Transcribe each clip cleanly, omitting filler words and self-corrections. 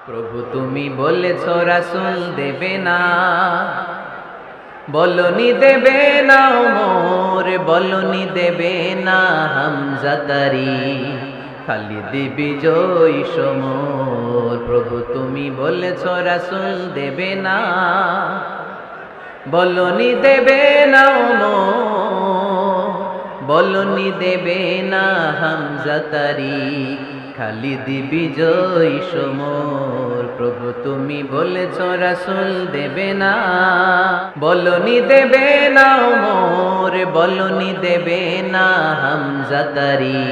প্রভু তুমি বলেছ রাসূল দেবে না, বলনি দেবে না ওমর, বলনি দেবে না হামজা তারি, খালিদ বিজয়ী সমর। প্রভু তুমি বলেছ রাসূল দেবে না, বলনি দেবে না ওমর, বলনি দেবে না হামজা তারি, খালিদ বিজয়ী সমর। প্রভু তুমি বলেছ রাসূল দেবে না, বলনি দেবে না ওমর, বলনি দেবে না হামজা তারি,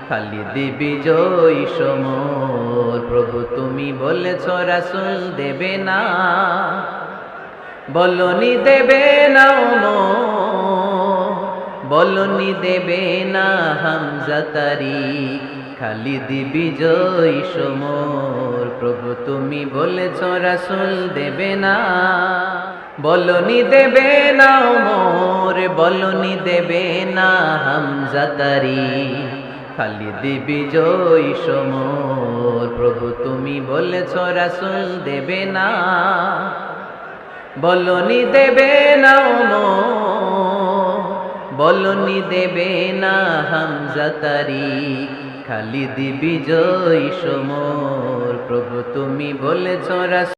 খালিদ বিজয়ী সমর। প্রভু তুমি বলেছ রাসূল দেবে না, বলনি দেবে না ওমর, বলনি দেবে না হামজা তারি, খালিদ বিজয়ী সমর। প্রভু তুমি বলেছ রাসূল দেবে না, বলনি দেবে না ওমর, বলনি দেবে না হামজা তারি, খালিদ বিজয়ী সমর। প্রভু তুমি বলেছ রাসূল দেবে না, বলনি দেবে না ওমর, বলনি দেবে না হামজা তারি, খালিদ বিজয়ী সমর। প্রভু তুমি বলেছ রাসূল